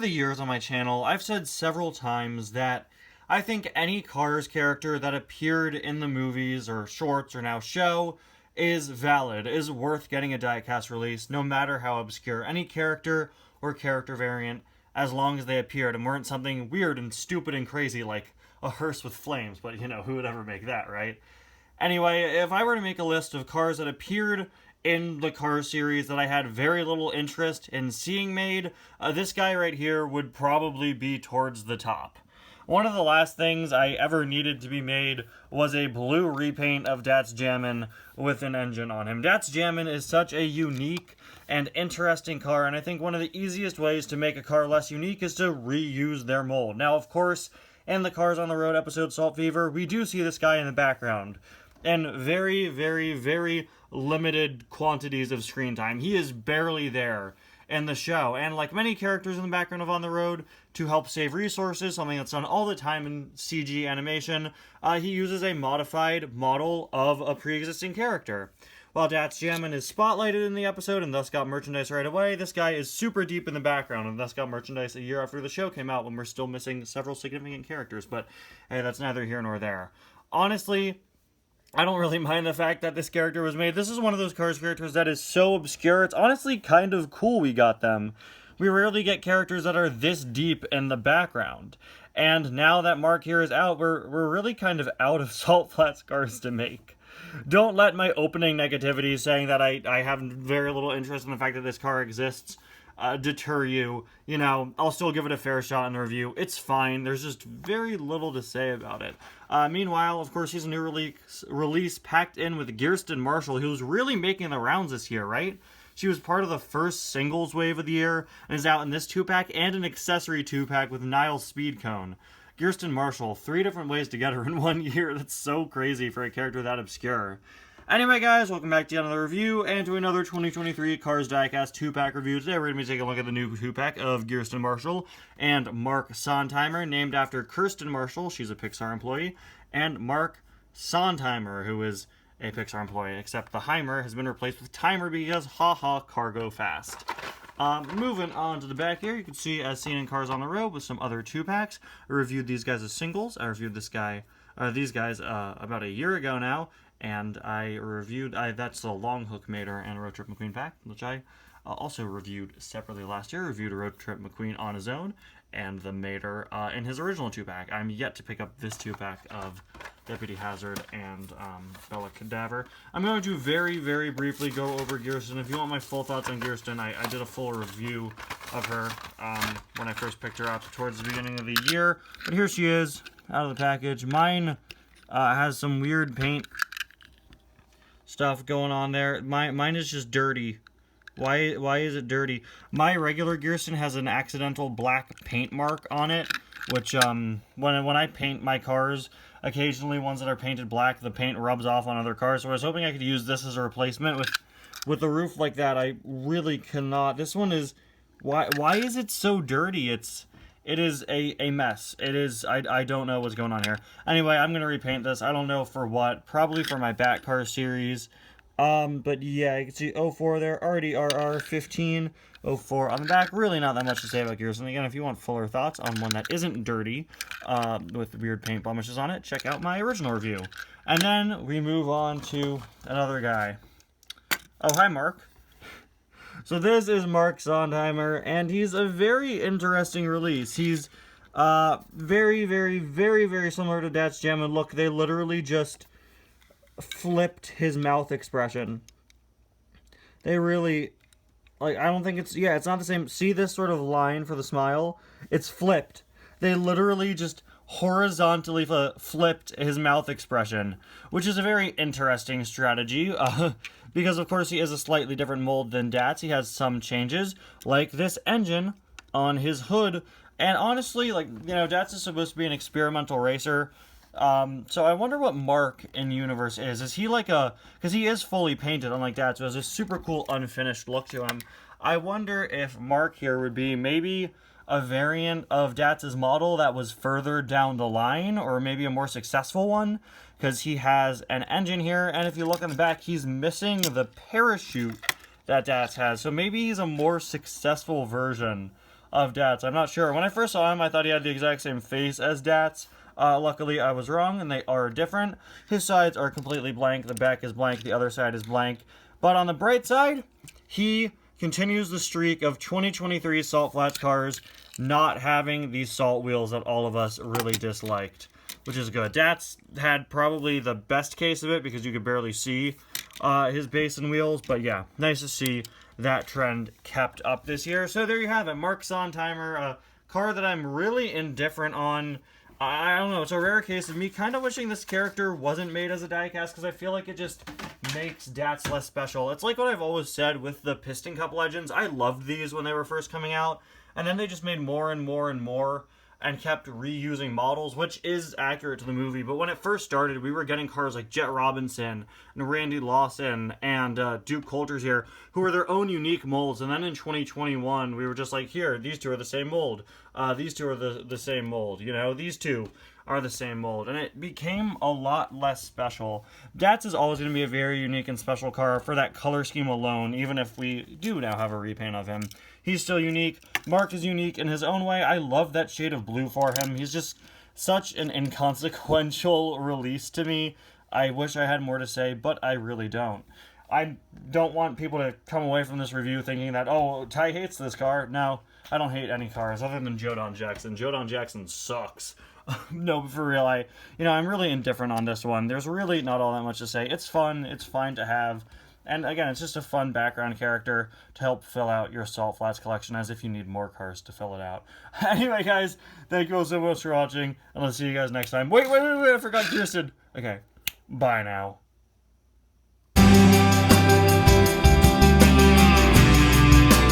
the years on my channel, I've said several times that I think any Cars character that appeared in the movies or shorts or now show is valid, is worth getting a diecast release, no matter how obscure. Any character or character variant, as long as they appeared and weren't something weird and stupid and crazy like a hearse with flames, but you know, who would ever make that, right? Anyway, if I were to make a list of cars that appeared in the Cars series that I had very little interest in seeing made, this guy right here would probably be towards the top. One of the last things I ever needed to be made was a blue repaint of Dat's Jammin' with an engine on him. Dat's Jammin' is such a unique and interesting car, and I think one of the easiest ways to make a car less unique is to reuse their mold. Now, of course, in the Cars on the Road episode Salt Fever, we do see this guy in the background, and very, very, very limited quantities of screen time. He is barely there in the show, and like many characters in the background of On the Road, to help save resources, something that's done all the time in CG animation, he uses a modified model of a pre-existing character. While Dat's Jammin' is spotlighted in the episode and thus got merchandise right away, this guy is super deep in the background and thus got merchandise a year after the show came out when we're still missing several significant characters, but hey, that's neither here nor there. Honestly, I don't really mind the fact that this character was made. This is one of those Cars characters that is so obscure, it's honestly kind of cool we got them. We rarely get characters that are this deep in the background. And now that Marc here is out, we're really kind of out of Salt Flats cars to make. Don't let my opening negativity saying that I have very little interest in the fact that this car exists deter you. You know, I'll still give it a fair shot in the review. It's fine. There's just very little to say about it. Meanwhile, of course, he's a new release packed in with Gearsten Marshall, who's really making the rounds this year, right? She was part of the first singles wave of the year and is out in this 2-pack and an accessory 2-pack with Niles Speed Cone. Gearsten Marshall, 3 different ways to get her in 1 year. That's so crazy for a character that obscure. Anyway, guys, welcome back to another review and to another 2023 Cars Diecast 2-pack review. Today, we're going to be taking a look at the new 2-pack of Gearsten Marshall and Marc Sondtimer, named after Kirsten Marshall, she's a Pixar employee, and Marc Sondtimer, who is a Pixar employee, except the Heimer has been replaced with Timer because haha, cargo fast. Moving on to the back here, you can see as seen in Cars on the Road with some other 2-packs. I reviewed these guys as singles. I reviewed these guys about a year ago now, and I reviewed, that's the Long Hook Mater and Road Trip McQueen pack, which I also reviewed separately last year. Reviewed a Road Trip McQueen on his own, and the Mater in his original 2-pack. I'm yet to pick up this 2-pack of Deputy Hazard and Bella Cadaver. I'm going to very, very briefly go over Gearsten. If you want my full thoughts on Gearsten, I did a full review of her when I first picked her up towards the beginning of the year. But here she is, out of the package. Mine has some weird paint stuff going on there. Mine is just dirty. Why is it dirty? My regular Gearsten has an accidental black paint mark on it, which when I paint my cars, occasionally ones that are painted black, the paint rubs off on other cars. So I was hoping I could use this as a replacement with a roof like that. I really cannot. This one is why is it so dirty? It is a mess. It is, I don't know what's going on here. Anyway, I'm gonna repaint this. I don't know for what. Probably for my Bat Car series. But yeah, you can see 04 there, RDRR 15, 04 on the back. Really not that much to say about Gearsten. Again, if you want fuller thoughts on one that isn't dirty, with weird paint blemishes on it, check out my original review. And then we move on to another guy. Oh, hi, Marc. So this is Marc Sondtimer, and he's a very interesting release. He's very, very, very, very similar to Dat's Jammin'. Look, they literally just flipped his mouth expression. They really, like, I don't think it's not the same. See this sort of line for the smile? It's flipped. They literally just horizontally flipped his mouth expression, which is a very interesting strategy, because of course he is a slightly different mold than Dat's. He has some changes, like this engine on his hood, and honestly, like, you know, Dat's is supposed to be an experimental racer. So I wonder what Marc in universe is. Is he like because he is fully painted, unlike Dat's, so has a super cool unfinished look to him. I wonder if Marc here would be maybe a variant of Dat's model that was further down the line, or maybe a more successful one, because he has an engine here, and if you look on the back, he's missing the parachute that Dat's has. So maybe he's a more successful version of Dats. I'm not sure. When I first saw him, I thought he had the exact same face as Dats. Luckily, I was wrong, and they are different. His sides are completely blank. The back is blank. The other side is blank. But on the bright side, he continues the streak of 2023 Salt Flats cars not having these salt wheels that all of us really disliked, which is good. Dats had probably the best case of it because you could barely see his base and wheels, but yeah, nice to see that trend kept up this year. So there you have it, Marc Sondtimer, a car that I'm really indifferent on. I don't know, it's a rare case of me kind of wishing this character wasn't made as a diecast because I feel like it just makes Dats less special. It's like what I've always said with the Piston Cup Legends. I loved these when they were first coming out, and then they just made more and more and more and kept reusing models, which is accurate to the movie. But when it first started, we were getting cars like Jet Robinson and Randy Lawson and Duke Coulter's here, who were their own unique molds. And then in 2021, we were just like, here, these two are the same mold. These two are the same mold. You know, these two are the same mold. And it became a lot less special. Dats is always going to be a very unique and special car for that color scheme alone, even if we do now have a repaint of him. He's still unique. Marc is unique in his own way. I love that shade of blue for him. He's just such an inconsequential release to me. I wish I had more to say, but I really don't. I don't want people to come away from this review thinking that, oh, Ty hates this car. No, I don't hate any cars other than Jodon Jackson. Jodon Jackson sucks. No, but for real, I'm really indifferent on this one. There's really not all that much to say. It's fun. It's fine to have. And again, it's just a fun background character to help fill out your Salt Flats collection, as if you need more cars to fill it out. Anyway, guys, thank you all so much for watching, and I'll see you guys next time. Wait, I forgot Gearsten. Okay, bye now.